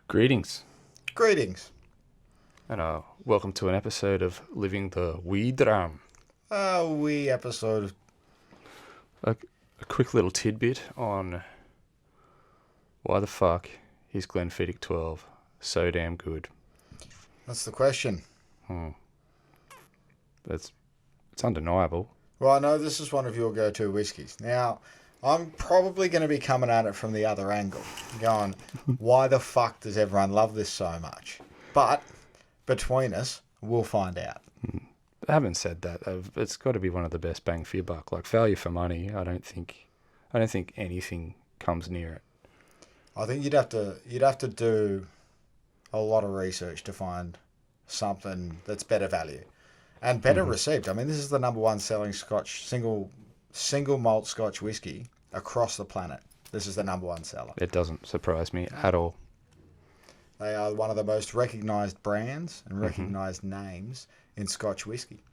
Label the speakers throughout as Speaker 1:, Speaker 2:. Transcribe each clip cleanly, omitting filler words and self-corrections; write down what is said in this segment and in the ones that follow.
Speaker 1: Greetings,
Speaker 2: Greetings.
Speaker 1: and welcome to an episode of Living the Wee Dram.
Speaker 2: A wee episode.
Speaker 1: A quick little tidbit on why the fuck is Glenfiddich 12 so damn good.
Speaker 2: That's the question.
Speaker 1: It's undeniable.
Speaker 2: Well, I know this is one of your go-to whiskies. Now, I'm probably going to be coming at it from the other angle, going, why the fuck does everyone love this so much? But between us, we'll find out.
Speaker 1: I haven't said that. It's got to be one of the best bang for your buck. Like value for money, I don't think anything comes near it.
Speaker 2: I think you'd have to do a lot of research to find something that's better value and better received. I mean, this is the number one selling Scotch single malt Scotch whiskey across the planet. This is the number one seller.
Speaker 1: It doesn't surprise me at all.
Speaker 2: They are one of the most recognised brands and recognised names in Scotch whiskey.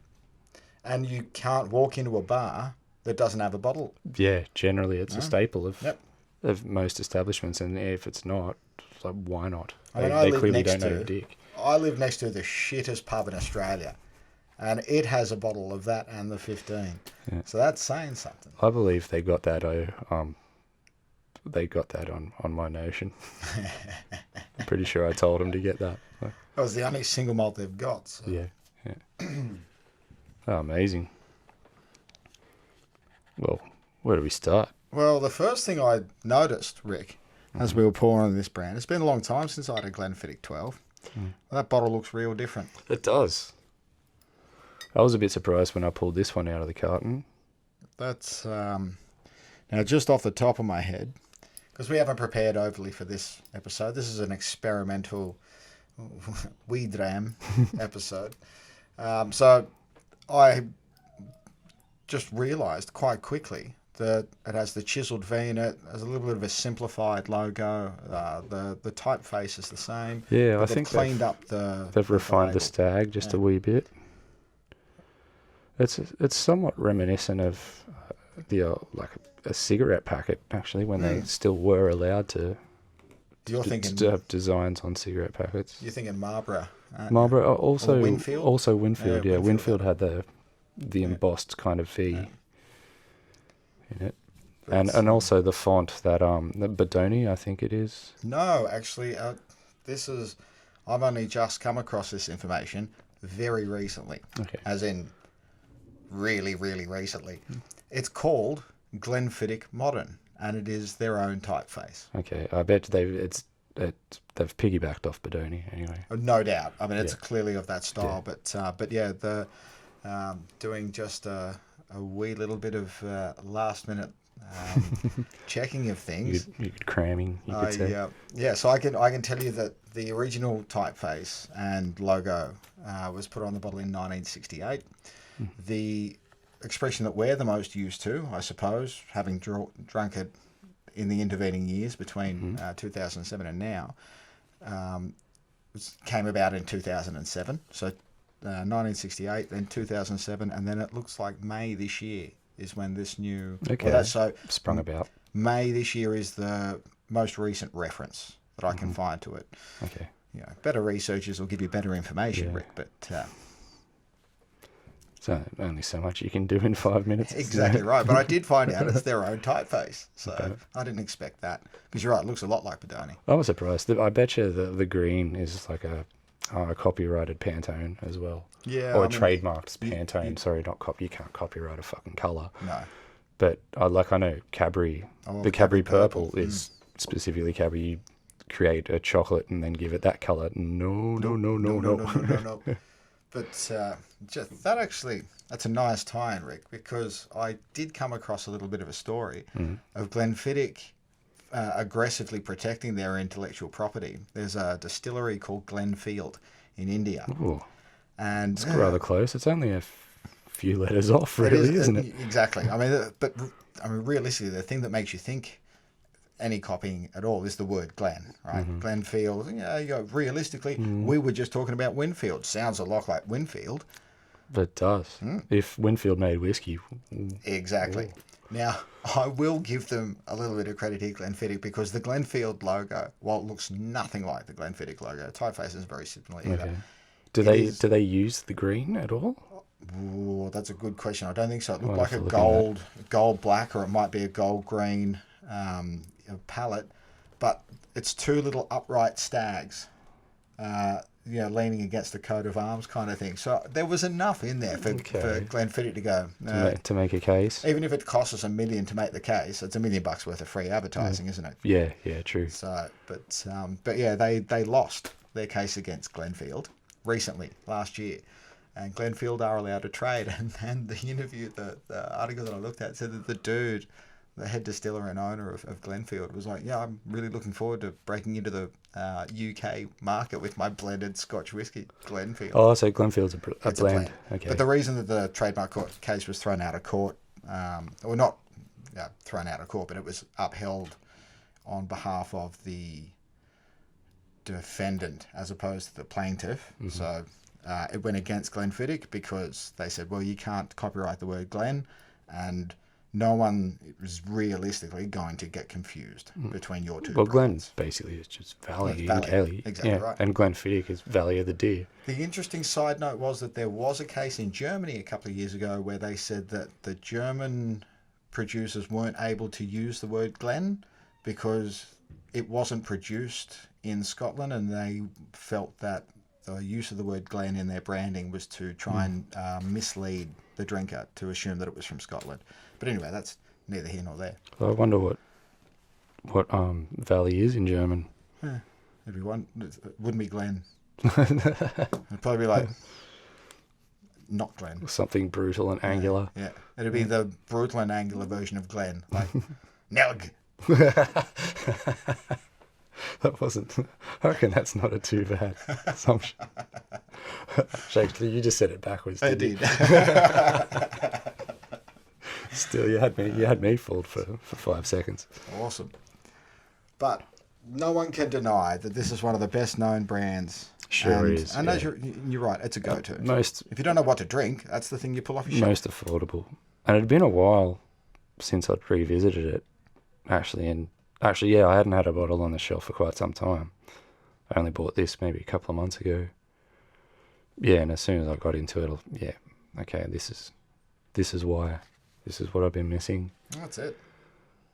Speaker 2: And you can't walk into a bar that doesn't have a bottle.
Speaker 1: Yeah, generally it's a staple of
Speaker 2: Yep.
Speaker 1: of most establishments, and if it's not, it's like, why not?
Speaker 2: I mean,
Speaker 1: They clearly don't know dick.
Speaker 2: I live next to the shittest pub in Australia, and it has a bottle of that and the 15.
Speaker 1: Yeah.
Speaker 2: So that's saying something.
Speaker 1: I believe they got that. They got that on my Notion. I'm pretty sure I told them to get that.
Speaker 2: That was the only single malt they've got. So.
Speaker 1: Yeah. Oh, amazing. Well, where do we start?
Speaker 2: Well, the first thing I noticed, Rick, as we were pouring this brand, it's been a long time since I had a Glenfiddich 12. That bottle looks real different.
Speaker 1: It does. I was a bit surprised when I pulled this one out of the carton.
Speaker 2: That's now just off the top of my head, because we haven't prepared overly for this episode. This is an experimental Wee Dram episode. So I just realised quite quickly that it has the chiselled V in it. There's a little bit of a simplified logo. The typeface is the same.
Speaker 1: Yeah, I think
Speaker 2: cleaned up
Speaker 1: they've refined the
Speaker 2: label.
Speaker 1: stag just a wee bit. It's somewhat reminiscent of the like a cigarette packet, actually, when they still were allowed to.
Speaker 2: You're thinking
Speaker 1: to have designs on cigarette packets.
Speaker 2: You're thinking Marlborough.
Speaker 1: Marlborough, also
Speaker 2: Or Winfield?
Speaker 1: also Winfield.
Speaker 2: Yeah,
Speaker 1: Yeah,
Speaker 2: Winfield
Speaker 1: Winfield had the embossed kind of V in it,
Speaker 2: That's-
Speaker 1: and also the font that the Bodoni, I think it is.
Speaker 2: No, actually, I've only just come across this information very recently,
Speaker 1: Okay.
Speaker 2: as in really, really recently. It's called Glenfiddich Modern, and it is their own typeface.
Speaker 1: Okay, I bet they've piggybacked off Bodoni anyway.
Speaker 2: No doubt. I mean, it's
Speaker 1: Yeah.
Speaker 2: clearly of that style, but yeah, the doing just a wee little bit of last minute checking of things.
Speaker 1: You could cramming, you could say.
Speaker 2: Yeah, so I can tell you that the original typeface and logo was put on the bottle in 1968. The expression that we're the most used to, I suppose, having drunk it in the intervening years between 2007 and now, came about in 2007. So 1968, then 2007, and then it looks like May this year is when this new...
Speaker 1: Okay,
Speaker 2: Well, so
Speaker 1: sprung about.
Speaker 2: May this year is the most recent reference that I can find to it.
Speaker 1: Okay.
Speaker 2: You know, better researchers will give you better information,
Speaker 1: Yeah.
Speaker 2: Rick, but...
Speaker 1: So only so much you can do in 5 minutes.
Speaker 2: Exactly right. But I did find out it's their own typeface. So
Speaker 1: Okay.
Speaker 2: I didn't expect that. Because you're right, it looks a lot like Bodoni.
Speaker 1: I was surprised. I bet you the green is like a copyrighted Pantone as well.
Speaker 2: Yeah.
Speaker 1: Or
Speaker 2: I
Speaker 1: a
Speaker 2: mean,
Speaker 1: trademarked
Speaker 2: you-
Speaker 1: Pantone. Sorry, not copy. You can't copyright a fucking colour.
Speaker 2: No.
Speaker 1: But I know Cadbury.
Speaker 2: Oh,
Speaker 1: The Cadbury
Speaker 2: Purple.
Speaker 1: Purple is specifically Cadbury. You create a chocolate and then give it that colour. No.
Speaker 2: No. But just that actually, that's a nice tie-in, Rick, because I did come across a little bit of a story of Glenfiddich aggressively protecting their intellectual property. There's a distillery called Glenfield in India.
Speaker 1: Ooh,
Speaker 2: And
Speaker 1: it's rather close. It's only a few letters off,
Speaker 2: It
Speaker 1: really, isn't it?
Speaker 2: Exactly. I mean, realistically, the thing that makes you think any copying at all is the word Glen, right? Glenfield. Yeah, realistically, we were just talking about Winfield. Sounds a lot like Winfield,
Speaker 1: It does. If Winfield made whiskey.
Speaker 2: Exactly.
Speaker 1: Ooh.
Speaker 2: Now, I will give them a little bit of credit here, Glenfiddich, because the Glenfield logo, while it looks nothing like the Glenfiddich logo, typeface is very similar either.
Speaker 1: Okay. Do they use the green at all?
Speaker 2: Ooh, that's a good question. I don't think so. It looked
Speaker 1: I'll
Speaker 2: like
Speaker 1: have
Speaker 2: a
Speaker 1: to look at
Speaker 2: gold black, or it might be a gold green palette, but it's two little upright stags, leaning against the coat of arms kind of thing. So there was enough in there for Glenfiddich to go.
Speaker 1: To make a case?
Speaker 2: Even if it costs us $1 million to make the case, it's $1 million worth of free advertising, isn't it?
Speaker 1: Yeah, true.
Speaker 2: So, but yeah, they lost their case against Glenfield recently, last year. And Glenfield are allowed to trade. And the interview, the article that I looked at said that the dude, the head distiller and owner of Glenfield, was like, yeah, I'm really looking forward to breaking into the UK market with my blended Scotch whiskey, Glenfield.
Speaker 1: Oh, so Glenfield's a
Speaker 2: It's
Speaker 1: blend. Okay.
Speaker 2: But the reason that the trademark court case was thrown out of court, or not thrown out of court, but it was upheld on behalf of the defendant as opposed to the plaintiff. Mm-hmm. So it went against Glenfiddich because they said, well, you can't copyright the word Glen, and no one is realistically going to get confused between your two.
Speaker 1: Well, Glen basically is just Valley in Gaelic.
Speaker 2: Exactly right.
Speaker 1: And Glenfiddich is Valley of the Deer.
Speaker 2: The interesting side note was that there was a case in Germany a couple of years ago where they said that the German producers weren't able to use the word Glen because it wasn't produced in Scotland, and they felt that the use of the word Glen in their branding was to try and mislead the drinker to assume that it was from Scotland. But anyway, that's neither here nor there.
Speaker 1: Well, I wonder what Valley is in German.
Speaker 2: Yeah, it wouldn't be Glen. It'd probably be like not Glen.
Speaker 1: Something brutal and angular.
Speaker 2: Yeah. It'd be the brutal and angular version of Glen, like Nelg.
Speaker 1: That wasn't. I reckon that's not a too bad assumption. Actually, you just said it backwards.
Speaker 2: I did.
Speaker 1: Still, you had me fooled for 5 seconds.
Speaker 2: Awesome. But no one can deny that this is one of the best known brands.
Speaker 1: Sure is.
Speaker 2: And as you're right, it's a go-to. If you don't know what to drink, that's the thing you pull off your shelf.
Speaker 1: Most affordable. And it had been a while since I'd revisited it, actually. And actually, yeah, I hadn't had a bottle on the shelf for quite some time. I only bought this maybe a couple of months ago. Yeah, and as soon as I got into it, okay, this is why. This is what I've been missing.
Speaker 2: That's it.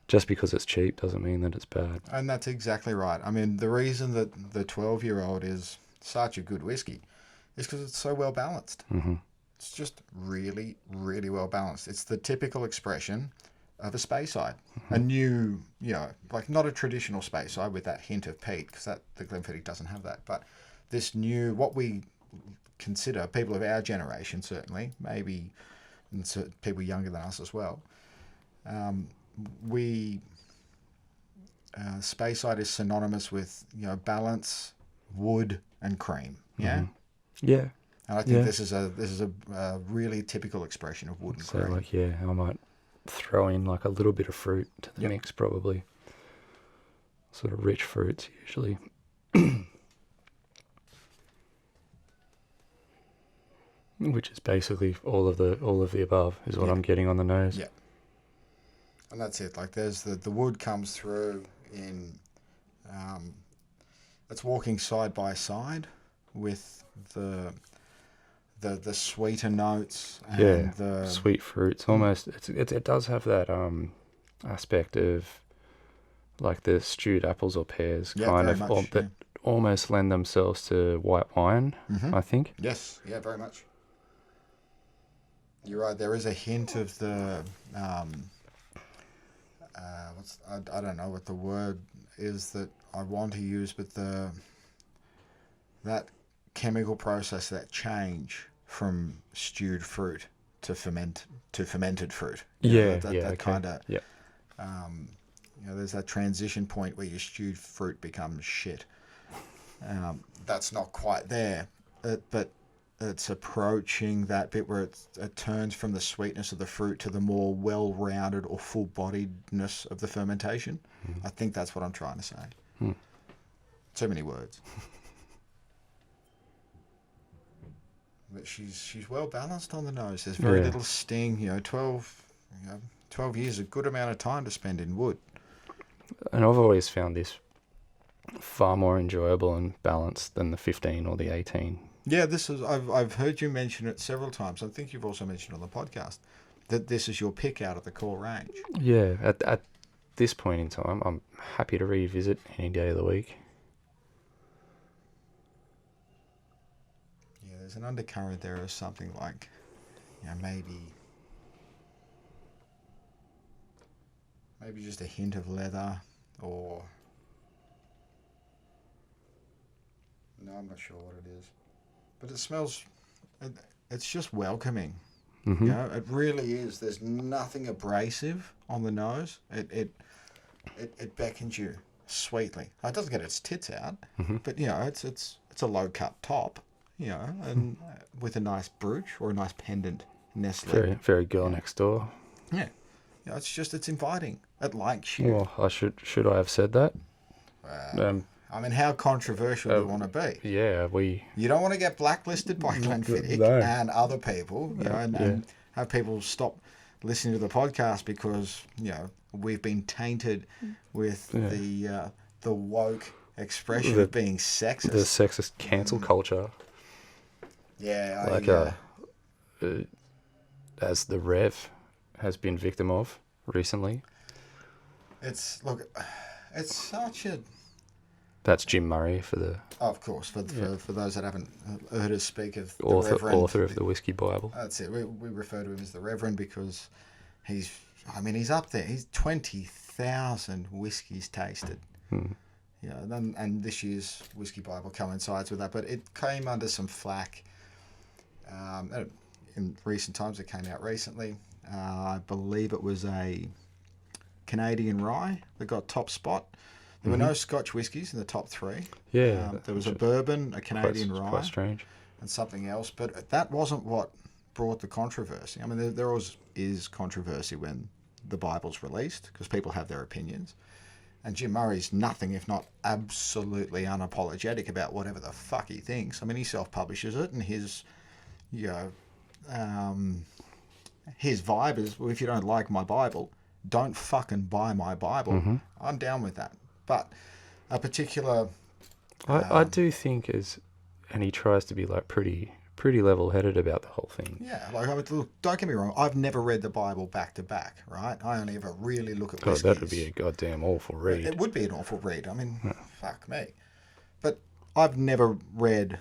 Speaker 1: Just because it's cheap doesn't mean that it's bad.
Speaker 2: And that's exactly right. I mean, the reason that the 12-year-old is such a good whiskey is because it's so well balanced.
Speaker 1: Mm-hmm.
Speaker 2: It's just really, really well balanced. It's the typical expression of a Speyside. Mm-hmm. A new, like not a traditional Speyside with that hint of peat, because the Glenfiddich doesn't have that. But this new, what we consider, people of our generation certainly, maybe and people younger than us as well, Speyside is synonymous with balance, wood, and cream. Yeah.
Speaker 1: Mm-hmm. Yeah.
Speaker 2: And I think this is a really typical expression of wood and cream.
Speaker 1: So I might throw in like a little bit of fruit to the mix, probably. Sort of rich fruits usually. Which is basically all of the above is what I'm getting on the nose.
Speaker 2: Yeah. And that's it. Like there's the wood comes through in it's walking side by side with the sweeter notes and the
Speaker 1: sweet fruits. Almost it does have that aspect of like the stewed apples or pears kind of that almost lend themselves to white wine, I think.
Speaker 2: Yes, yeah, very much. You're right. There is a hint of the I don't know what the word is that I want to use, but that chemical process, that change from stewed fruit to fermented fruit. That kind of there's that transition point where your stewed fruit becomes shit. That's not quite there, but it's approaching that bit where it turns from the sweetness of the fruit to the more well-rounded or full-bodiedness of the fermentation. I think that's what I'm trying to say. Too many words. But she's well balanced on the nose. There's very
Speaker 1: Yeah.
Speaker 2: little sting. 12 years is a good amount of time to spend in wood.
Speaker 1: And I've always found this far more enjoyable and balanced than the 15 or the 18.
Speaker 2: Yeah, I've heard you mention it several times. I think you've also mentioned on the podcast that this is your pick out of the core range.
Speaker 1: Yeah, at this point in time, I'm happy to revisit any day of the week.
Speaker 2: Yeah, there's an undercurrent there of something like, maybe just a hint of leather, or no, I'm not sure what it is, but it smells. It's just welcoming.
Speaker 1: Mm-hmm.
Speaker 2: It really is. There's nothing abrasive on the nose. It beckons you sweetly. It doesn't get its tits out,
Speaker 1: Mm-hmm.
Speaker 2: but it's a low cut top, and with a nice brooch or a nice pendant nestled.
Speaker 1: Very, very girl next door.
Speaker 2: Yeah, it's inviting. It likes you.
Speaker 1: Well, I should I have said that?
Speaker 2: I mean, how controversial do you want to be?
Speaker 1: Yeah,
Speaker 2: You don't want to get blacklisted by Glenfiddich
Speaker 1: No.
Speaker 2: and other people, and have people stop listening to the podcast because we've been tainted with the woke expression of being sexist.
Speaker 1: the sexist cancel culture,
Speaker 2: Yeah,
Speaker 1: as the Rev has been victim of recently.
Speaker 2: it's such a.
Speaker 1: That's Jim Murray for the
Speaker 2: Of course, for those that haven't heard us speak of the
Speaker 1: author
Speaker 2: Reverend.
Speaker 1: of the Whiskey Bible.
Speaker 2: That's it. We refer to him as the Reverend because he's up there. He's 20,000 whiskies tasted. And this year's Whiskey Bible coincides with that. But it came under some flack in recent times. It came out recently. I believe it was a Canadian rye that got top spot. There were no Scotch whiskies in the top three.
Speaker 1: Yeah,
Speaker 2: there was a bourbon, a Canadian rye,
Speaker 1: quite strange.
Speaker 2: and something else. But that wasn't what brought the controversy. I mean, there always is controversy when the Bible's released because people have their opinions. And Jim Murray's nothing if not absolutely unapologetic about whatever the fuck he thinks. I mean, he self-publishes it, and his vibe is, well, if you don't like my Bible, don't fucking buy my Bible. I'm down with that. But a particular...
Speaker 1: I do think and he tries to be like pretty level-headed about the whole thing.
Speaker 2: Yeah, look, don't get me wrong, I've never read the Bible back to back, right? I only ever really look at
Speaker 1: God,
Speaker 2: whiskies.
Speaker 1: that would be a goddamn awful read.
Speaker 2: It would be an awful read. I mean, fuck me. But I've never read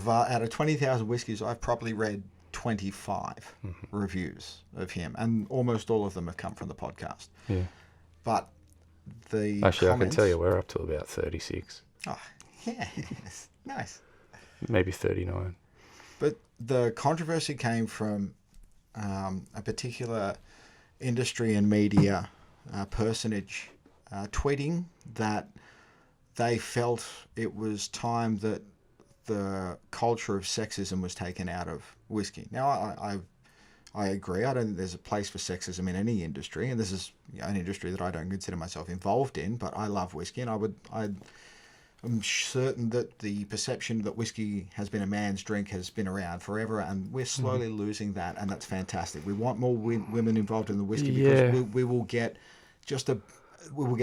Speaker 2: out of 20,000 whiskies, I've probably read 25 reviews of him, and almost all of them have come from the podcast.
Speaker 1: Yeah.
Speaker 2: But the
Speaker 1: Actually,
Speaker 2: comments,
Speaker 1: I can tell you we're up to about 36.
Speaker 2: Oh, yes. Nice.
Speaker 1: Maybe 39.
Speaker 2: But the controversy came from a particular industry and media personage tweeting that they felt it was time that the culture of sexism was taken out of whiskey. Now, I agree. I don't think there's a place for sexism in any industry, and this is an industry that I don't consider myself involved in, but I love whiskey, and I'm certain that the perception that whiskey has been a man's drink has been around forever, and we're slowly losing that, and that's fantastic. We want more women involved in the whiskey because we will get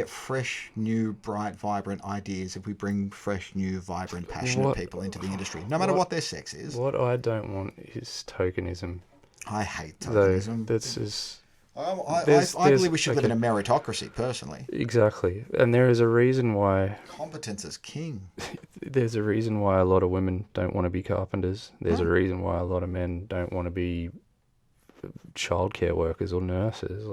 Speaker 2: fresh, new, bright, vibrant ideas if we bring fresh, new, vibrant, passionate people into the industry, no matter what their sex is.
Speaker 1: What I don't want is tokenism.
Speaker 2: I hate tokenism.
Speaker 1: That's just...
Speaker 2: I believe we should live in a meritocracy, personally.
Speaker 1: Exactly. And there is a reason why...
Speaker 2: Competence is king.
Speaker 1: There's a reason why a lot of women don't want to be carpenters. There's a reason why a lot of men don't want to be childcare workers or nurses.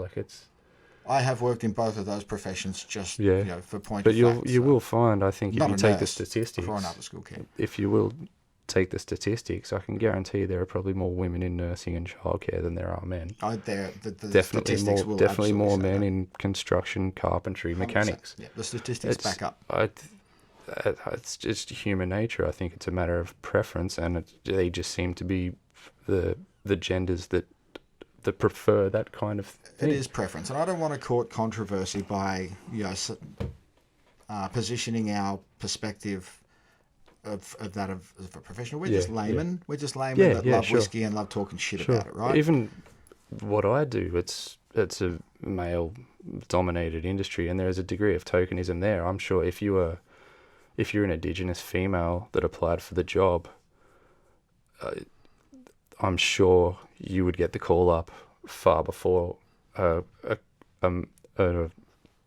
Speaker 2: I have worked in both of those professions just for point
Speaker 1: but
Speaker 2: of fact.
Speaker 1: But you will find, I think, if you take the statistics...
Speaker 2: Before an after-school kid.
Speaker 1: If you will take the statistics, I can guarantee there are probably more women in nursing and childcare than there are men. Definitely more men in construction, carpentry, 100%. Mechanics.
Speaker 2: Yeah, the statistics back up.
Speaker 1: It's just human nature. I think it's a matter of preference, and they just seem to be the genders that prefer that kind of thing.
Speaker 2: It is preference, and I don't want to court controversy by positioning our perspective of a professional. We're
Speaker 1: Yeah,
Speaker 2: just laymen.
Speaker 1: yeah.
Speaker 2: We're just laymen
Speaker 1: Yeah,
Speaker 2: that
Speaker 1: yeah,
Speaker 2: love
Speaker 1: sure.
Speaker 2: whiskey and love talking shit
Speaker 1: Sure.
Speaker 2: about it, right?
Speaker 1: Even what I do, it's a male dominated industry, and there is a degree of tokenism there. I'm sure if you're an Indigenous female that applied for the job, I'm sure you would get the call up far before a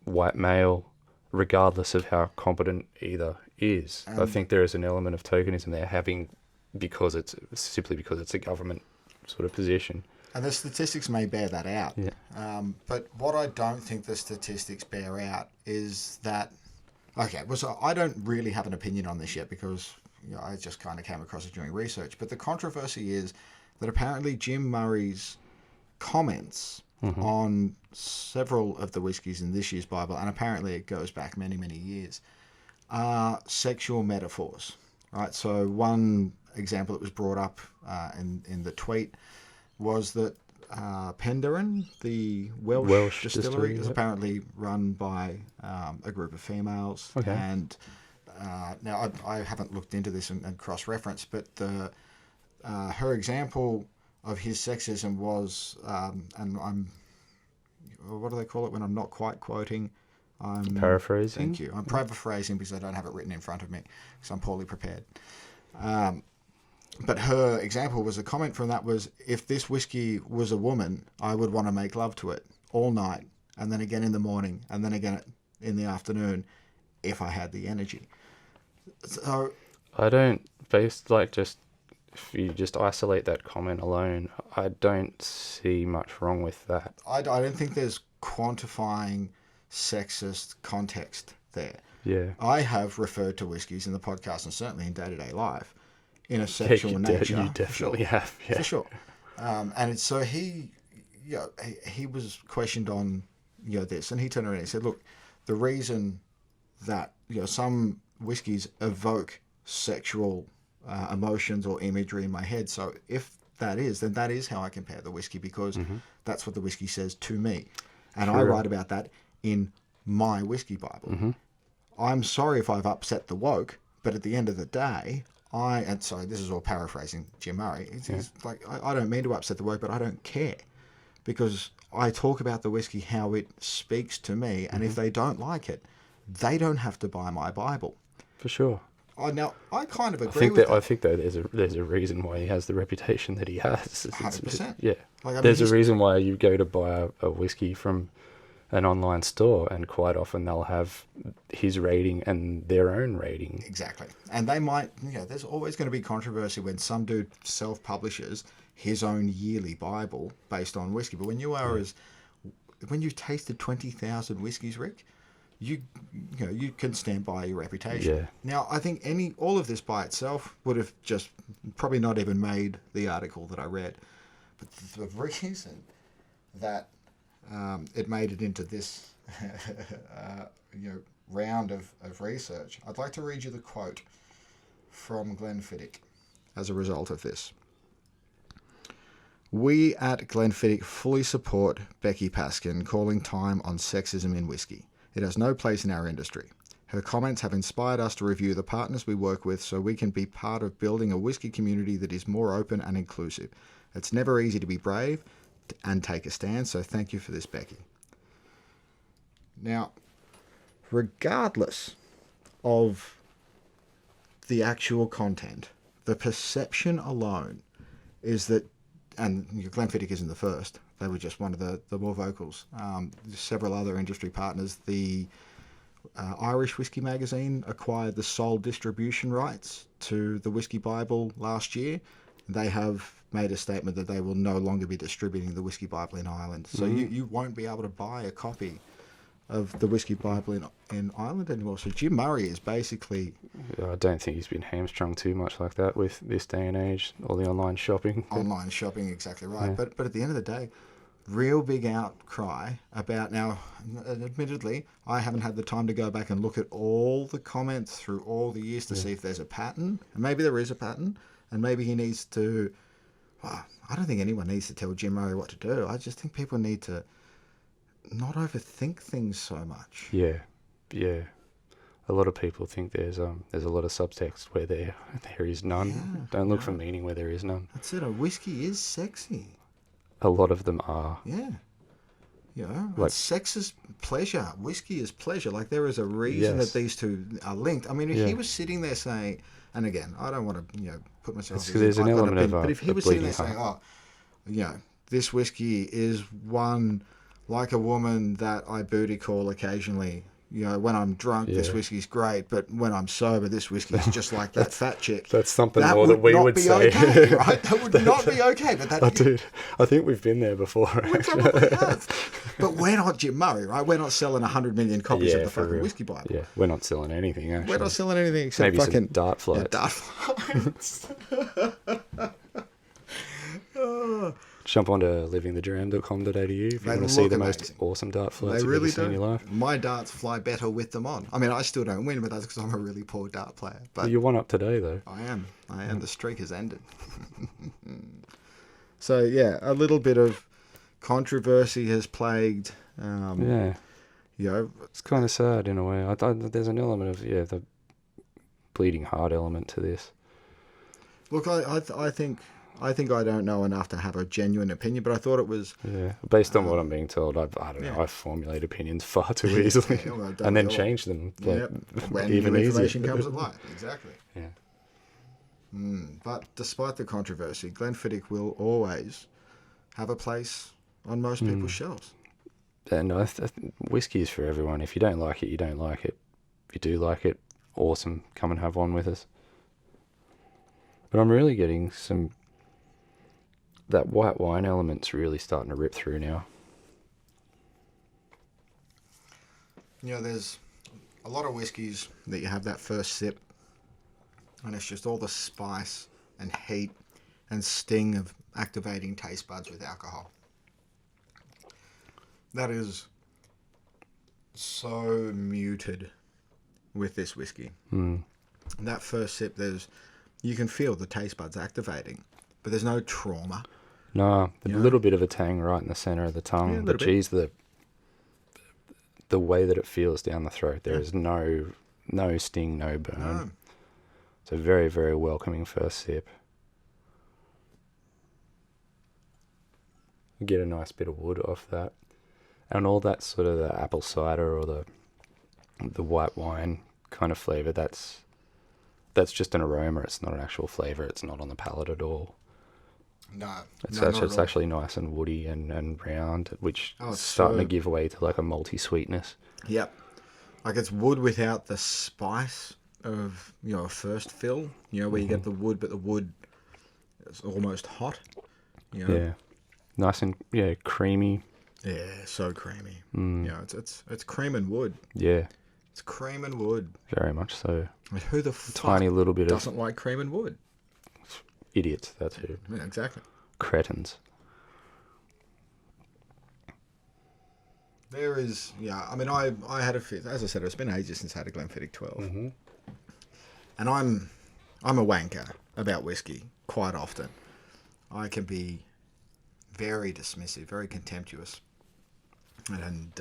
Speaker 1: white male, regardless of how competent either is. I think there is an element of tokenism there, because it's a government sort of position.
Speaker 2: And the statistics may bear that out.
Speaker 1: Yeah.
Speaker 2: But what I don't think the statistics bear out is that, okay, well, so I don't really have an opinion on this yet because I just kind of came across it during research. But the controversy is that apparently Jim Murray's comments on several of the whiskies in this year's Bible, and apparently it goes back many, many years, are sexual metaphors, right? So one example that was brought up in the tweet was that Penderyn, the Welsh distillery, is apparently run by a group of females.
Speaker 1: Okay.
Speaker 2: And now I haven't looked into this and cross-referenced, but her example of his sexism was, and I'm, what do they call it when I'm not quite quoting? I'm
Speaker 1: paraphrasing.
Speaker 2: Thank you. I'm paraphrasing because I don't have it written in front of me because I'm poorly prepared. But her example was, a comment from that was, if this whiskey was a woman, I would want to make love to it all night, and then again in the morning, and then again in the afternoon, if I had the energy. So
Speaker 1: I don't, if you just isolate that comment alone, I don't see much wrong with that.
Speaker 2: I don't think there's quantifying sexist context there.
Speaker 1: Yeah.
Speaker 2: I have referred to whiskies in the podcast and certainly in day-to-day life in a sexual nature.
Speaker 1: You definitely have, yeah.
Speaker 2: For sure. And so he was questioned on this, and he turned around and he said, look, the reason that some whiskies evoke sexual emotions or imagery in my head, so if that is, then that is how I compare the whiskey, because that's what the whiskey says to me. And I write about that in my whiskey Bible. I'm sorry if I've upset the woke, but at the end of the day, and sorry, this is all paraphrasing Jim Murray. He's like, I don't mean to upset the woke, but I don't care, because I talk about the whiskey how it speaks to me, and if they don't like it, they don't have to buy my Bible.
Speaker 1: For sure.
Speaker 2: Now, I kind of agree with that.
Speaker 1: I think that there's a reason why he has the reputation that he has.
Speaker 2: 100%.
Speaker 1: Yeah. There's a reason why you go to buy a whiskey from an online store, and quite often they'll have his rating and their own rating.
Speaker 2: Exactly. And they might, there's always going to be controversy when some dude self-publishes his own yearly Bible based on whiskey. But when when you've tasted 20,000 whiskeys, Rick, you can stand by your reputation.
Speaker 1: Yeah.
Speaker 2: Now, I think all of this by itself would have just probably not even made the article that I read. But the reason that it made it into this round of research, I'd like to read you the quote from Glenfiddich as a result of this. We at Glenfiddich fully support Becky Paskin calling time on sexism in whiskey. It has no place in our industry. Her comments have inspired us to review the partners we work with so we can be part of building a whiskey community that is more open and inclusive. It's never easy to be brave and take a stand, so thank you for this, Becky. Now, regardless of the actual content, the perception alone is that, and Glenfiddich isn't the first, they were just one of the more vocals. Several other industry partners. The Irish Whiskey Magazine acquired the sole distribution rights to the Whiskey Bible last year. They have made a statement that they will no longer be distributing the Whiskey Bible in Ireland. So you won't be able to buy a copy of the Whiskey Bible in Ireland anymore. So Jim Murray is basically...
Speaker 1: I don't think he's been hamstrung too much like that with this day and age, all the online shopping.
Speaker 2: Online shopping, exactly right.
Speaker 1: Yeah.
Speaker 2: But at the end of the day, real big outcry about... Now, admittedly, I haven't had the time to go back and look at all the comments through all the years to see if there's a pattern. And maybe there is a pattern, and maybe he needs to... Well, I don't think anyone needs to tell Jim Murray what to do. I just think people need to not overthink things so much.
Speaker 1: Yeah. A lot of people think there's a lot of subtext where there is none.
Speaker 2: Yeah,
Speaker 1: Don't look for meaning where there is none.
Speaker 2: That's it. A whiskey is sexy.
Speaker 1: A lot of them are.
Speaker 2: Yeah.
Speaker 1: Like-
Speaker 2: sex is pleasure. Whiskey is pleasure. Like, there is a reason
Speaker 1: Yes.
Speaker 2: that these two are linked. I mean, if
Speaker 1: Yeah.
Speaker 2: he was sitting there saying, and again, I don't want to, put myself
Speaker 1: It's
Speaker 2: as
Speaker 1: 'cause there's an element of
Speaker 2: but if he
Speaker 1: a
Speaker 2: was sitting there
Speaker 1: bleeding
Speaker 2: saying, this whiskey is one like a woman that I booty call occasionally. When I'm drunk, this
Speaker 1: Yeah.
Speaker 2: whiskey's great, but when I'm sober, this whiskey's just like that fat chick.
Speaker 1: That's something
Speaker 2: That
Speaker 1: more that we
Speaker 2: not
Speaker 1: would
Speaker 2: be
Speaker 1: say.
Speaker 2: okay, right? That would not be okay. But that,
Speaker 1: Oh, dude, I think we've been there before.
Speaker 2: we probably have. But we're not Jim Murray, right? We're not selling 100 million copies of the
Speaker 1: for
Speaker 2: fucking
Speaker 1: real.
Speaker 2: Whiskey Bible.
Speaker 1: Yeah, we're not selling anything, actually.
Speaker 2: We're not selling anything except
Speaker 1: Maybe
Speaker 2: fucking
Speaker 1: some dart flights.
Speaker 2: Yeah, dart flights.
Speaker 1: Jump onto livingthedram.com.au if you
Speaker 2: They
Speaker 1: want to see
Speaker 2: look
Speaker 1: the most
Speaker 2: amazing.
Speaker 1: awesome dart flights
Speaker 2: They
Speaker 1: you've
Speaker 2: really
Speaker 1: ever seen in
Speaker 2: do.
Speaker 1: your life.
Speaker 2: My darts fly better with them on. I mean, I still don't win, but that's because I'm a really poor dart player. But
Speaker 1: You won up today, though.
Speaker 2: I am. The streak has ended. So, yeah, a little bit of controversy has plagued.
Speaker 1: Yeah, it's kind of sad in a way. There's an element of the bleeding heart element to this.
Speaker 2: Look, I think I don't know enough to have a genuine opinion, but I thought it was...
Speaker 1: Yeah, based on what I'm being told, I don't know. I formulate opinions far too easily,
Speaker 2: Yeah, well, don't
Speaker 1: and then
Speaker 2: we all?
Speaker 1: change them.
Speaker 2: When
Speaker 1: even
Speaker 2: new information
Speaker 1: easier.
Speaker 2: comes to light. Exactly.
Speaker 1: Yeah.
Speaker 2: But despite the controversy, Glenfiddich will always have a place on most people's shelves.
Speaker 1: And whiskey is for everyone. If you don't like it, you don't like it. If you do like it, awesome. Come and have one with us. But I'm really getting that white wine element's really starting to rip through now.
Speaker 2: There's a lot of whiskies that you have that first sip, and it's just all the spice and heat and sting of activating taste buds with alcohol. That is so muted with this whiskey. That first sip, you can feel the taste buds activating, but there's no trauma.
Speaker 1: No, a little bit of a tang right in the centre of the tongue,
Speaker 2: Yeah, a
Speaker 1: but
Speaker 2: little bit.
Speaker 1: geez, the way that it feels down the throat, there is no sting, no burn.
Speaker 2: No.
Speaker 1: It's a very, very welcoming first sip. You get a nice bit of wood off that. And all that sort of the apple cider or the white wine kind of flavour, that's just an aroma. It's not an actual flavour. It's not on the palate at all.
Speaker 2: No.
Speaker 1: It's
Speaker 2: not at all.
Speaker 1: actually nice and woody and round, which
Speaker 2: Oh,
Speaker 1: is
Speaker 2: it's
Speaker 1: starting
Speaker 2: so-
Speaker 1: to give way to like a malty sweetness.
Speaker 2: Yep. Like, it's wood without the spice of, a first fill, where you get the wood, but the wood is almost hot.
Speaker 1: Yeah. Nice and, creamy.
Speaker 2: Yeah, so creamy. It's cream and wood.
Speaker 1: Yeah,
Speaker 2: It's cream and wood.
Speaker 1: very much so.
Speaker 2: Like, who the fuck
Speaker 1: Tiny little bit of
Speaker 2: doesn't like cream and wood?
Speaker 1: idiots, that's who.
Speaker 2: Yeah, exactly.
Speaker 1: Cretins.
Speaker 2: There is, I mean, I had as I said, it's been ages since I had a Glenfiddich 12.
Speaker 1: Mm-hmm.
Speaker 2: And I'm a wanker about whiskey quite often. I can be very dismissive, very contemptuous. And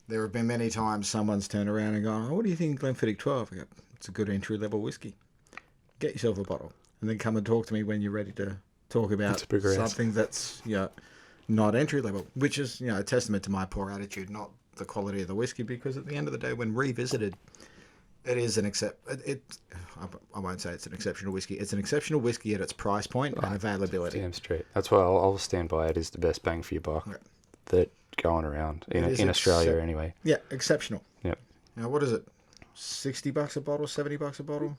Speaker 2: there have been many times someone's turned around and gone, "Oh, what do you think of Glenfiddich 12? I go, "It's a good entry-level whiskey. Get yourself a bottle. And then come and talk to me when you're ready to talk about something that's not entry-level," which is a testament to my poor attitude, not the quality of the whiskey, because at the end of the day, when revisited, it is I won't say it's an exceptional whiskey. It's an exceptional whiskey at its price point and availability.
Speaker 1: Damn straight. That's why I'll stand by it. Is the best bang for your buck that going around in Australia anyway.
Speaker 2: Yeah, exceptional.
Speaker 1: Yep.
Speaker 2: Now, what is it? $60 a bottle? $70 a bottle?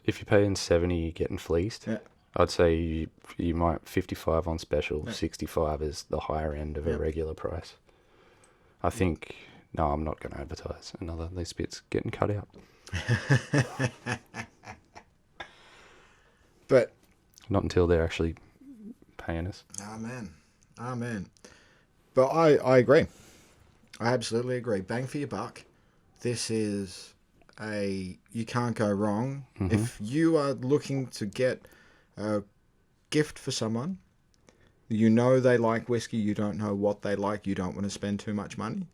Speaker 1: If you're paying 70, you're getting fleeced.
Speaker 2: Yeah.
Speaker 1: I'd say you might 55 on special. 65 is the higher end of a regular price. I think. No, I'm not going to advertise another. These bits getting cut out.
Speaker 2: But
Speaker 1: not until they're actually paying us.
Speaker 2: Amen. But I agree. I absolutely agree. Bang for your buck. This is you can't go wrong.
Speaker 1: Mm-hmm.
Speaker 2: If you are looking to get a gift for someone, they like whiskey, you don't know what they like, you don't want to spend too much money,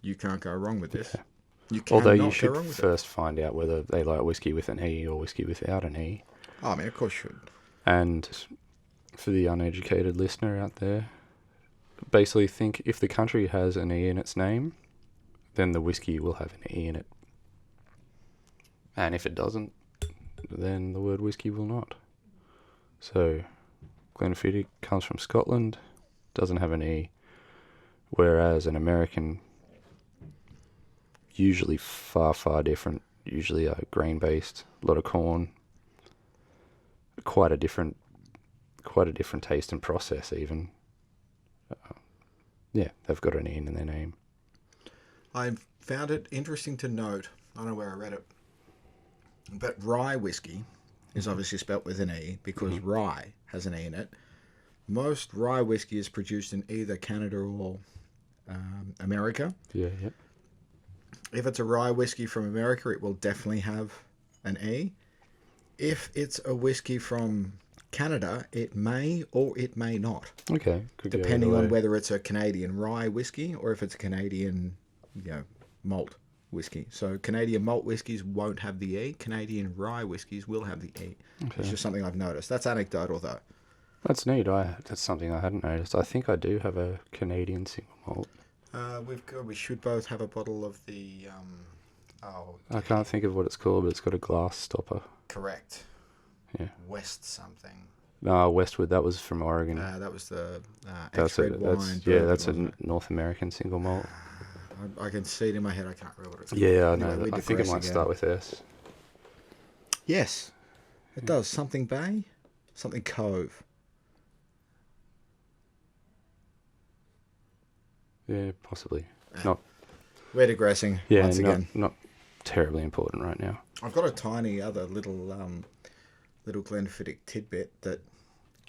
Speaker 2: you can't go wrong with this.
Speaker 1: Yeah.
Speaker 2: You can
Speaker 1: Although
Speaker 2: not
Speaker 1: you
Speaker 2: go
Speaker 1: should
Speaker 2: wrong with it.
Speaker 1: first find out whether they like whiskey with an E or whiskey without an E.
Speaker 2: Oh, I mean, of course you should.
Speaker 1: And for the uneducated listener out there, basically think if the country has an E in its name, then the whiskey will have an E in it. And if it doesn't, then the word whiskey will not. So, Glenfiddich comes from Scotland, doesn't have an E, whereas an American, usually far, far different, usually grain-based, a lot of corn, quite a different taste and process even. Yeah, they've got an E in their name.
Speaker 2: I found it interesting to note, I don't know where I read it, but rye whiskey is obviously spelt with an E because rye has an E in it. Most rye whiskey is produced in either Canada or America.
Speaker 1: Yeah.
Speaker 2: If it's a rye whiskey from America, it will definitely have an E. If it's a whiskey from Canada, it may or it may not.
Speaker 1: Okay.
Speaker 2: Depending on whether it's a Canadian rye whiskey or if it's a Canadian, malt whiskey. So Canadian malt whiskies won't have the E. Canadian rye whiskies will have the E.
Speaker 1: Okay.
Speaker 2: It's just something I've noticed. That's anecdotal though.
Speaker 1: That's neat. That's something I hadn't noticed. I think I do have a Canadian single malt.
Speaker 2: We should both have a bottle of the.
Speaker 1: I can't think of what it's called, but it's got a glass stopper.
Speaker 2: Correct.
Speaker 1: Yeah.
Speaker 2: West something.
Speaker 1: No, Westwood. That was from Oregon.
Speaker 2: That was the
Speaker 1: That's
Speaker 2: X-red wine.
Speaker 1: that's a North American single malt.
Speaker 2: I can see it in my head. I can't remember what it's called.
Speaker 1: Yeah, I
Speaker 2: Anyway,
Speaker 1: know.
Speaker 2: we
Speaker 1: I think it
Speaker 2: digress
Speaker 1: might
Speaker 2: again.
Speaker 1: start with S.
Speaker 2: Yes, it does. Something Bay, something Cove.
Speaker 1: Yeah, possibly. Not.
Speaker 2: We're digressing
Speaker 1: Yeah,
Speaker 2: once again.
Speaker 1: not terribly important right now.
Speaker 2: I've got a tiny other little Glenfiddich tidbit that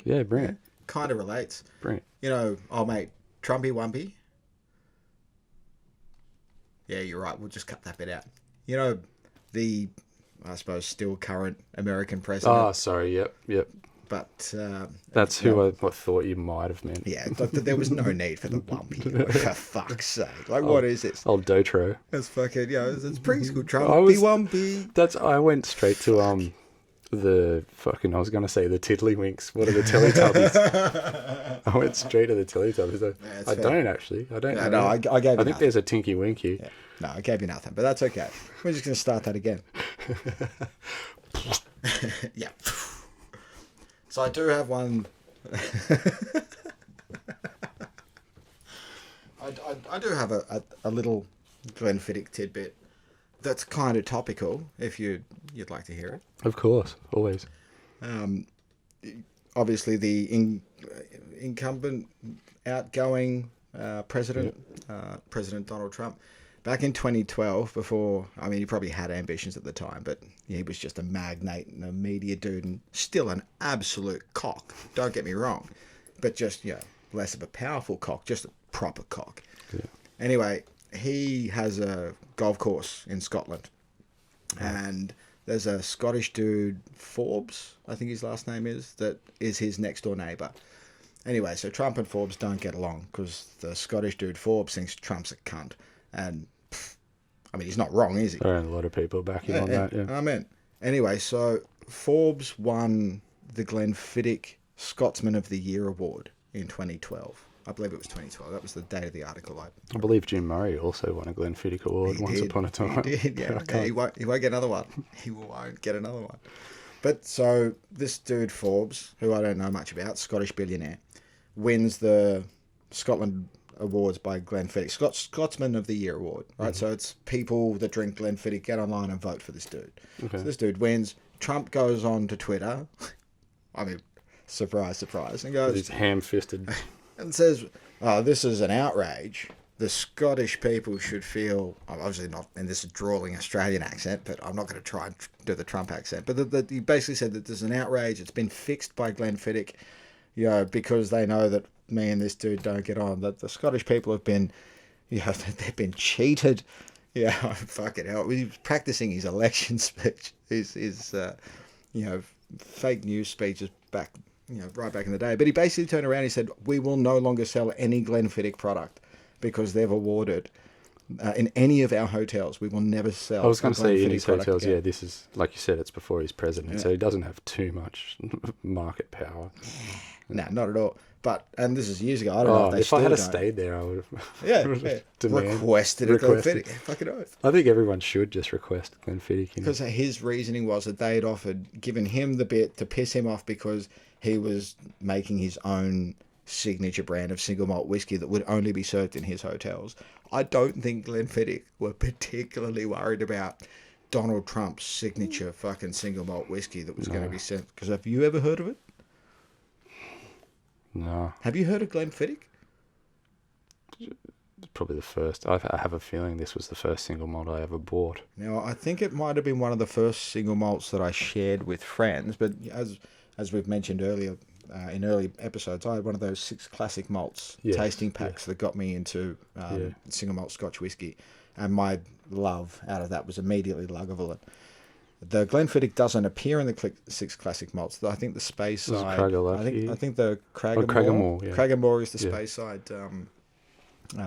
Speaker 1: Yeah, bring it.
Speaker 2: kind of relates.
Speaker 1: Bring it.
Speaker 2: Oh mate, Trumpy Wumpy. Yeah, you're right. We'll just cut that bit out. The, I suppose, still current American president.
Speaker 1: Oh, sorry. Yep.
Speaker 2: But
Speaker 1: That's who I thought you might have meant.
Speaker 2: yeah, there was no need for the Wumpy. For fuck's sake! What is this?
Speaker 1: Old Dotro.
Speaker 2: It's fucking it's preschool Trumpy Wumpy.
Speaker 1: I went straight to the fucking. I was gonna say the Tiddlywinks. What are the Teletubbies? I went straight to the Teletubbies. I don't actually. I don't know.
Speaker 2: No, I gave you
Speaker 1: I think
Speaker 2: nothing.
Speaker 1: there's a Tinky Winky.
Speaker 2: Yeah. No, I gave you nothing, but that's okay. We're just going to start that again. Yeah. So I do have one. I do have a little Glenfiddich tidbit that's kind of topical, if you'd like to hear it.
Speaker 1: Of course, always.
Speaker 2: Obviously, the incumbent, outgoing president, President Donald Trump, back in 2012, he probably had ambitions at the time, but he was just a magnate and a media dude and still an absolute cock. Don't get me wrong, but just, less of a powerful cock, just a proper cock.
Speaker 1: Yeah.
Speaker 2: Anyway, he has a golf course in Scotland, and there's a Scottish dude, Forbes, I think his last name is, that is his next door neighbour. Anyway, so Trump and Forbes don't get along because the Scottish dude Forbes thinks Trump's a cunt. And, he's not wrong, is he?
Speaker 1: There are a lot of people backing on that, yeah.
Speaker 2: I mean, anyway, so Forbes won the Glenfiddich Scotsman of the Year award in 2012. I believe it was 2012. That was the date of the article.
Speaker 1: I believe Jim Murray also won a Glenfiddich award once upon a time.
Speaker 2: He did, yeah. He won't get another one. He won't get another one. But so this dude Forbes, who I don't know much about, Scottish billionaire, wins the Scotland awards by Glenfiddich, Scotsman of the Year award, right? So it's people that drink Glenfiddich get online and vote for this dude.
Speaker 1: Okay.
Speaker 2: So this dude wins. Trump goes on to Twitter. Surprise, and goes...
Speaker 1: He's ham-fisted.
Speaker 2: And says, this is an outrage. The Scottish people should feel... Obviously not in this drawling Australian accent, but I'm not going to try and do the Trump accent. But he basically said that there's an outrage. It's been fixed by Glenfiddich, because they know that me and this dude don't get on. That the Scottish people have been, they've been cheated. Yeah, fucking hell. He was practicing his election speech, his fake news speeches back, right back in the day. But he basically turned around and he said, we will no longer sell any Glenfiddich product because they've awarded in any of our hotels. We will never sell.
Speaker 1: I was going to say in his
Speaker 2: product
Speaker 1: hotels,
Speaker 2: again.
Speaker 1: yeah, this is, like you said, it's before he's president,
Speaker 2: Yeah.
Speaker 1: so he doesn't have too much market power.
Speaker 2: No, not at all. But, and this is years ago, I don't know if they
Speaker 1: If I
Speaker 2: still
Speaker 1: had
Speaker 2: don't.
Speaker 1: stayed there, I would have
Speaker 2: Yeah. Requested a Glenfiddich. Fucking oath.
Speaker 1: I think everyone should just request Glenfiddich.
Speaker 2: Because his reasoning was that they had given him the bit to piss him off because he was making his own signature brand of single malt whiskey that would only be served in his hotels. I don't think Glenfiddich were particularly worried about Donald Trump's signature fucking single malt whiskey that was going to be sent. Because have you ever heard of it?
Speaker 1: No.
Speaker 2: Have you heard of Glenfiddich?
Speaker 1: Probably the first. I have a feeling this was the first single malt I ever bought.
Speaker 2: Now, I think it might have been one of the first single malts that I shared with friends, but as we've mentioned earlier, in early episodes, I had one of those 6 classic malts tasting packs that got me into single malt Scotch whiskey, and my love out of that was immediately Lagavulin. The Glenfiddich doesn't appear in the 6 classic malts. I think the Speyside. I think the Cragganmore. Cragganmore is the Speyside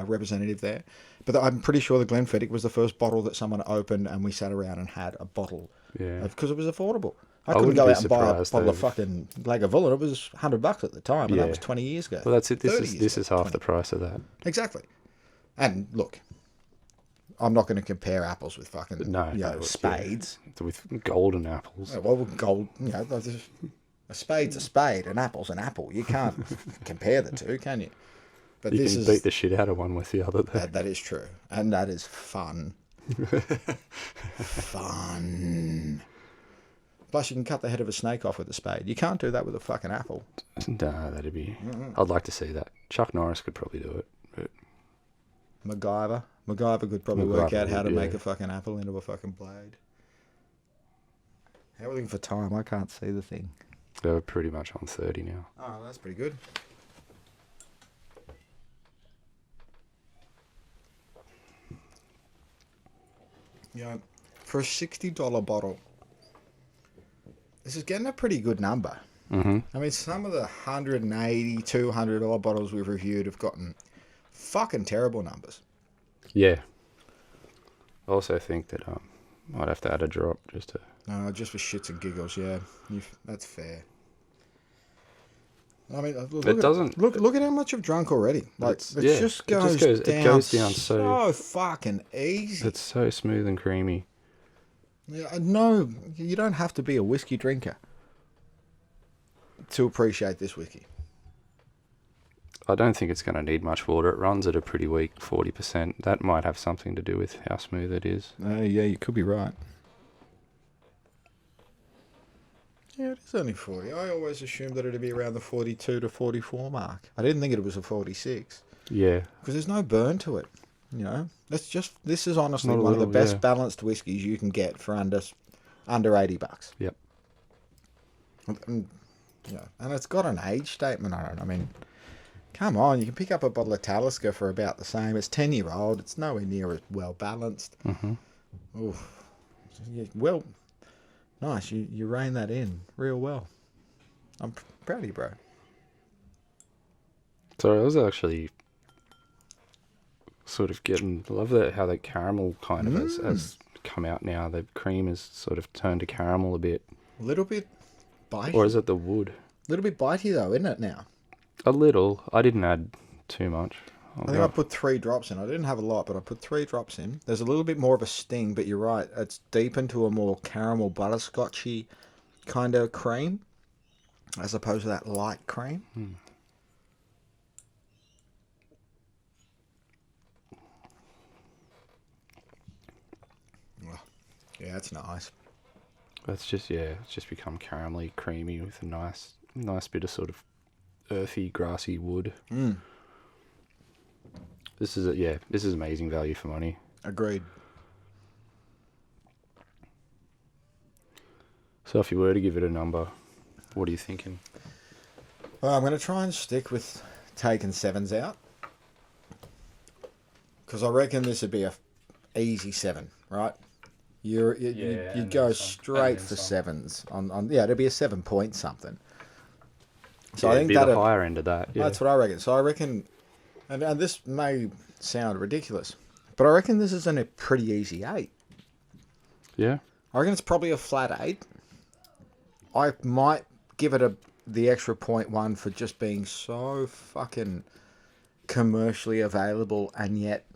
Speaker 2: representative there. But I'm pretty sure the Glenfiddich was the first bottle that someone opened, and we sat around and had a bottle.
Speaker 1: Yeah.
Speaker 2: Because it was affordable. I couldn't go out and buy a bottle of fucking Lagavulin. It was $100 at the time, and that was 20 years ago.
Speaker 1: Well, that's it. This is half the price of that.
Speaker 2: Exactly. And look, I'm not going to compare apples with fucking spades.
Speaker 1: Yeah. With golden apples.
Speaker 2: Well, gold, a spade's a spade, an apple's an apple. You can't compare the two, can you? But
Speaker 1: you can beat the shit out of one with the other.
Speaker 2: That is true. And that is fun. Fun. Plus, you can cut the head of a snake off with a spade. You can't do that with a fucking apple.
Speaker 1: Nah, that'd be... I'd like to see that. Chuck Norris could probably do it. But...
Speaker 2: MacGyver could probably work out how to make a fucking apple into a fucking blade. How are we looking for time? I can't see the thing.
Speaker 1: They're pretty much on 30 now.
Speaker 2: Oh, that's pretty good. Yeah, for a $60 bottle, this is getting a pretty good number.
Speaker 1: Mm-hmm.
Speaker 2: I mean, some of the $180, $200 bottles we've reviewed have gotten fucking terrible numbers.
Speaker 1: Yeah. I also think that I'd have to add a drop just to...
Speaker 2: Just for shits and giggles, yeah. That's fair. I mean, look at how much I've drunk already. Like, it just goes down so fucking easy.
Speaker 1: It's so smooth and creamy.
Speaker 2: Yeah, no, you don't have to be a whiskey drinker to appreciate this whiskey.
Speaker 1: I don't think it's going to need much water. It runs at a pretty weak 40%. That might have something to do with how smooth it is.
Speaker 2: Yeah, you could be right. Yeah, it is only 40. I always assumed that it'd be around the 42 to 44 mark. I didn't think it was a 46.
Speaker 1: Yeah.
Speaker 2: Because there's no burn to it. You know, this is honestly one of the best balanced whiskies you can get for under $80.
Speaker 1: Yep.
Speaker 2: And it's got an age statement on it. I mean, come on, you can pick up a bottle of Talisker for about the same. It's 10-year-old. It's nowhere near as well balanced.
Speaker 1: Mm-hmm.
Speaker 2: Oof. Yeah, well, nice. You rein that in real well. I'm proud of you, bro.
Speaker 1: So I was actually sort of love that how the caramel kind of has come out now. The cream has sort of turned to caramel a bit.
Speaker 2: A little bit bitey.
Speaker 1: Or is it the wood?
Speaker 2: A little bit bitey though, isn't it now?
Speaker 1: A little. I didn't add too much.
Speaker 2: I think I put 3 drops in. I didn't have a lot, but I put 3 drops in. There's a little bit more of a sting, but you're right. It's deep into a more caramel butterscotchy kind of cream, as opposed to that light cream. Yeah, that's nice.
Speaker 1: It's just become caramelly creamy with a nice bit of sort of earthy, grassy wood. This is amazing value for money.
Speaker 2: Agreed.
Speaker 1: So if you were to give it a number, what are you thinking?
Speaker 2: Well, I'm going to try and stick with taking 7s out. Because I reckon this would be a easy 7, right? You'd go straight for 7s on it'd be a 7 point something. So I think
Speaker 1: it'd be the higher end of that. Yeah.
Speaker 2: That's what I reckon. So I reckon, and this may sound ridiculous, But I reckon this is a pretty easy 8.
Speaker 1: Yeah.
Speaker 2: I reckon it's probably a flat 8. I might give it the extra 0.1 for just being so fucking commercially available and yet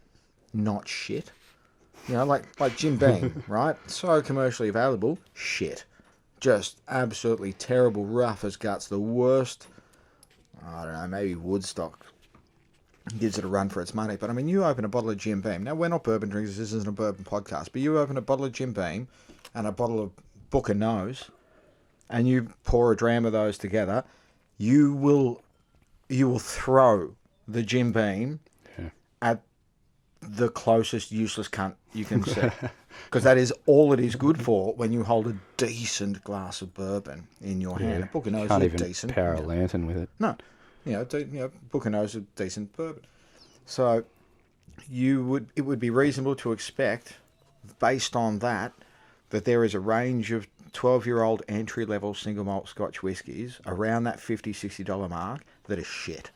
Speaker 2: not shit. You know, like Jim Beam, right? So commercially available, shit. Just absolutely terrible, rough as guts. The worst, I don't know, maybe Woodstock gives it a run for its money. But I mean, you open a bottle of Jim Beam. Now, we're not bourbon drinkers. This isn't a bourbon podcast. But you open a bottle of Jim Beam and a bottle of Booker Nose, and you pour a dram of those together, you will throw the Jim Beam at the closest useless cunt you can see. Because that is all it is good for when you hold a decent glass of bourbon in your hand. A Booker Nose
Speaker 1: Can't
Speaker 2: is
Speaker 1: even
Speaker 2: decent.
Speaker 1: power a lantern with it.
Speaker 2: No. Booker Nose is decent bourbon. So it would be reasonable to expect, based on that there is a range of 12-year-old entry-level single malt Scotch whiskies around that $50, $60 mark that are shit.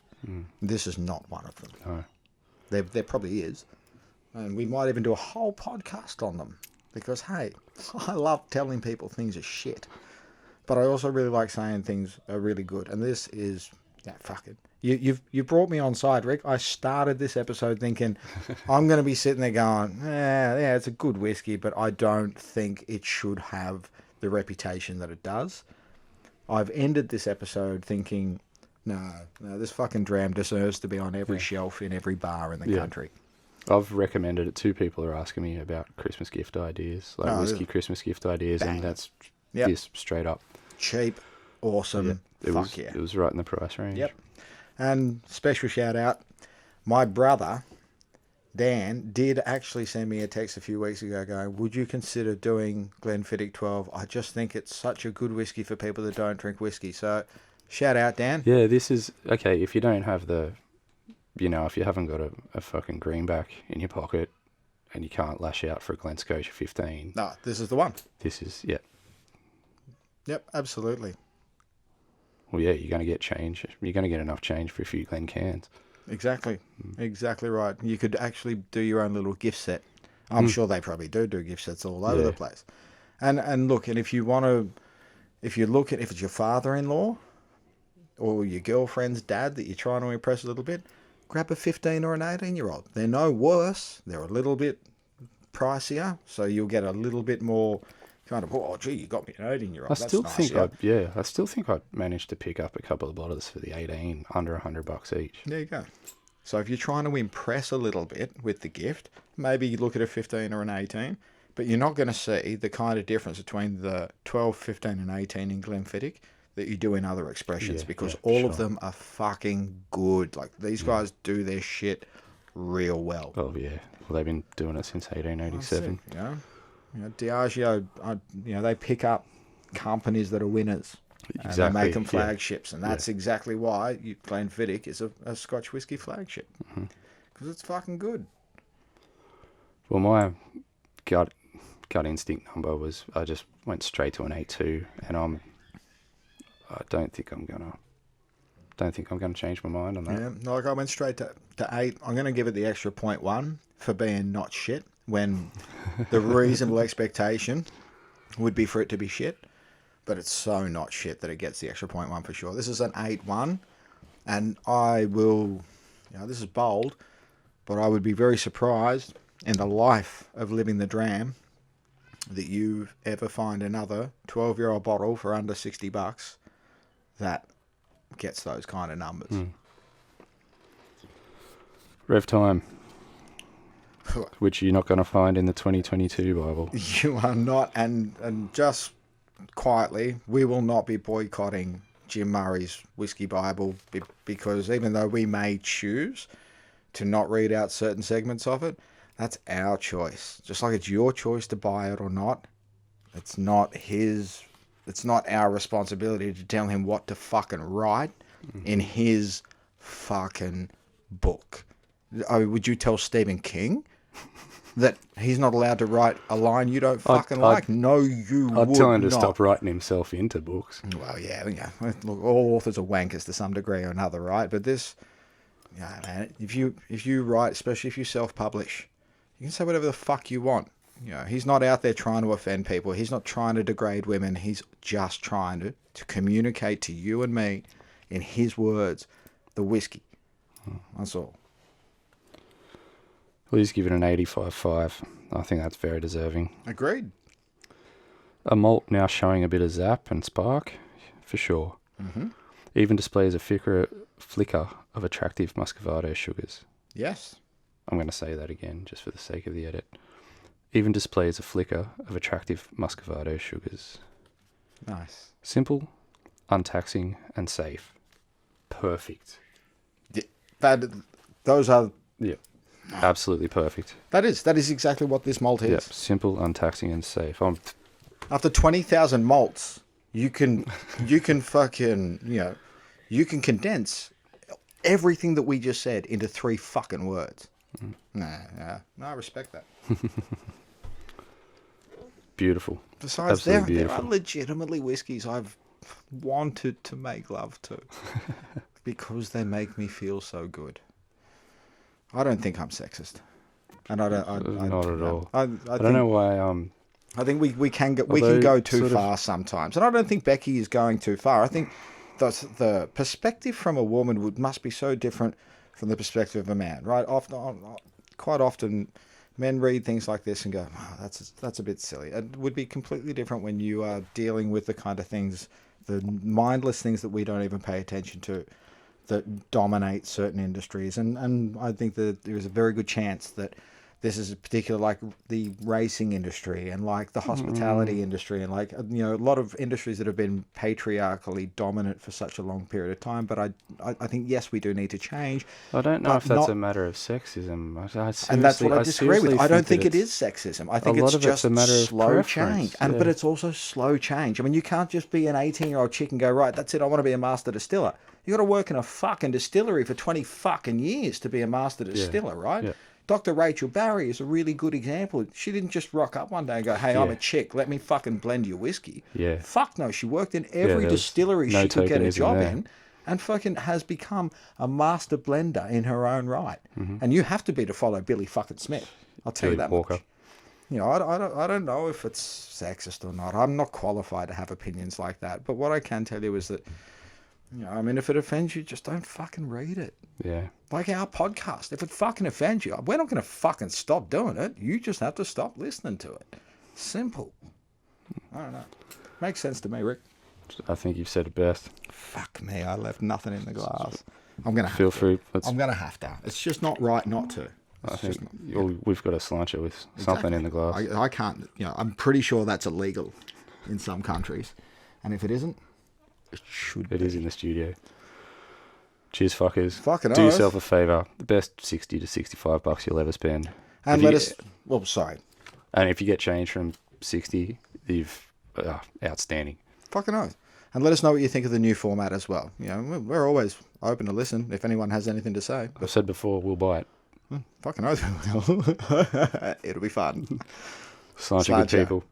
Speaker 2: This is not one of them.
Speaker 1: No.
Speaker 2: There probably is. And we might even do a whole podcast on them. Because, hey, I love telling people things are shit. But I also really like saying things are really good. And this is... Yeah, fuck it. You brought me on side, Rick. I started this episode thinking I'm going to be sitting there going, yeah, it's a good whiskey, but I don't think it should have the reputation that it does. I've ended this episode thinking, no, this fucking dram deserves to be on every shelf in every bar in the country.
Speaker 1: I've recommended it. 2 people are asking me about Christmas gift ideas, like whiskey Christmas gift ideas, and that's this straight up.
Speaker 2: Cheap, awesome.
Speaker 1: It was right in the price range.
Speaker 2: Yep. And special shout out, my brother, Dan, did actually send me a text a few weeks ago going, would you consider doing Glenfiddich 12? I just think it's such a good whiskey for people that don't drink whiskey. So shout out, Dan.
Speaker 1: Yeah, this is, okay, if you don't have if you haven't got a fucking greenback in your pocket and you can't lash out for a Glen Scotia 15.
Speaker 2: No, this is the one.
Speaker 1: This is,
Speaker 2: Yep, absolutely.
Speaker 1: Well, yeah, you're going to get change. You're going to get enough change for a few Glen cans.
Speaker 2: Exactly. Exactly right. You could actually do your own little gift set. I'm sure they probably do gift sets all over the place. And look, and if you it's your father-in-law or your girlfriend's dad that you're trying to impress a little bit, grab a 15 or an 18-year-old. They're no worse. They're a little bit pricier, so you'll get a little bit more kind of, oh, gee, you got me an 18-year-old.
Speaker 1: I still think I'd managed to pick up a couple of bottles for the 18 under $100 each.
Speaker 2: There you go. So if you're trying to impress a little bit with the gift, maybe you look at a 15 or an 18, but you're not going to see the kind of difference between the 12, 15 and 18 in Glenfiddich that you do in other expressions, because all of them are fucking good. Like, these guys do their shit real well.
Speaker 1: Oh, yeah. Well, they've been doing it since 1887.
Speaker 2: Diageo, they pick up companies that are winners. Exactly. And they make them flagships. And that's exactly why Glenfiddich is a Scotch whisky flagship. Because it's fucking good.
Speaker 1: Well, my gut instinct number was, I just went straight to an 8.2, and I don't think I'm gonna change my mind on that.
Speaker 2: Yeah, like I went straight to 8. I'm gonna give it the extra 0.1 for being not shit, when the reasonable expectation would be for it to be shit, but it's so not shit that it gets the extra 0.1 for sure. This is an 8.1, and I will, this is bold, but I would be very surprised in the life of living the dram that you ever find another 12-year-old bottle for under $60 that gets those kind of numbers.
Speaker 1: Rev time, which you're not going to find in the 2022 Bible.
Speaker 2: You are not, and just quietly, we will not be boycotting Jim Murray's Whiskey Bible, because even though we may choose to not read out certain segments of it, that's our choice. Just like it's your choice to buy it or not, it's not our responsibility to tell him what to fucking write in his fucking book. Would you tell Stephen King that he's not allowed to write a line you don't fucking like? No, you would not.
Speaker 1: I'd tell him to stop writing himself into books.
Speaker 2: Well, yeah. Look, all authors are wankers to some degree or another, right? But this, man, if you write, especially if you self-publish, You can say whatever the fuck you want. You know, he's not out there trying to offend people. He's not trying to degrade women. He's just trying to communicate to you and me, in his words, the whiskey. That's all.
Speaker 1: Well, he's given an 85.5. I think that's very deserving.
Speaker 2: Agreed.
Speaker 1: A malt now showing a bit of zap and spark, for sure.
Speaker 2: Mm-hmm.
Speaker 1: Even displays a flicker of attractive muscovado sugars.
Speaker 2: Yes.
Speaker 1: I'm going to say that again, just for the sake of the edit. Even displays a flicker of attractive muscovado sugars.
Speaker 2: Nice.
Speaker 1: Simple, untaxing, and safe. Perfect.
Speaker 2: Those are...
Speaker 1: Yeah. Absolutely perfect.
Speaker 2: That is exactly what this malt is.
Speaker 1: Yep. Simple, untaxing, and safe.
Speaker 2: After 20,000 malts, you can fucking, you can condense everything that we just said into 3 fucking words. No, I respect that.
Speaker 1: Beautiful.
Speaker 2: Besides, there are legitimately whiskies I've wanted to make love to because they make me feel so good. I don't think I'm sexist, and I don't.
Speaker 1: Not at all.
Speaker 2: I
Speaker 1: don't know why.
Speaker 2: I think we can go too far sometimes, and I don't think Becky is going too far. I think the perspective from a woman must be so different from the perspective of a man, right? Quite often, men read things like this and go, oh, that's a bit silly. It would be completely different when you are dealing with the kind of things, the mindless things that we don't even pay attention to, that dominate certain industries. And I think that there is a very good chance that this is a particular, like the racing industry and like the hospitality industry and like, a lot of industries that have been patriarchally dominant for such a long period of time. But I think, yes, we do need to change.
Speaker 1: I don't know if that's a matter of sexism.
Speaker 2: And that's what I disagree with. I don't think it is sexism. I think it's just
Speaker 1: a matter of
Speaker 2: slow change. But it's also slow change. I mean, you can't just be an 18-year-old chick and go, right, that's it, I want to be a master distiller. You got to work in a fucking distillery for 20 fucking years to be a master distiller, right? Yeah. Dr. Rachel Barry is a really good example. She didn't just rock up one day and go, hey, I'm a chick, let me fucking blend your whiskey.
Speaker 1: Yeah.
Speaker 2: Fuck no. She worked in every distillery she could get a job in and fucking has become a master blender in her own right. Mm-hmm. And you have to be to follow Billy fucking Smith. I'll tell you that much. I don't know if it's sexist or not. I'm not qualified to have opinions like that. But what I can tell you is that, if it offends you, just don't fucking read it.
Speaker 1: Yeah.
Speaker 2: Like our podcast. If it fucking offends you, we're not going to fucking stop doing it. You just have to stop listening to it. Simple. I don't know. Makes sense to me, Rick.
Speaker 1: I think you've said it best.
Speaker 2: Fuck me. I left nothing in the glass. I'm going to
Speaker 1: feel free.
Speaker 2: I'm going to have to. It's just not right not to.
Speaker 1: I think we've got a slancher with something in the glass.
Speaker 2: I can't, I'm pretty sure that's illegal in some countries. And if it isn't, it should be.
Speaker 1: It is in the studio. Cheers, fuckers.
Speaker 2: Fucking
Speaker 1: Do yourself a favour. The best $60 to $65 you'll ever spend.
Speaker 2: And let us... Well, sorry.
Speaker 1: And if you get change from 60, you've... outstanding.
Speaker 2: Fucking oath. And let us know what you think of the new format as well. We're always open to listen if anyone has anything to say.
Speaker 1: I've said before, we'll buy it.
Speaker 2: Fucking oath. It'll be fun.
Speaker 1: Slancher good people.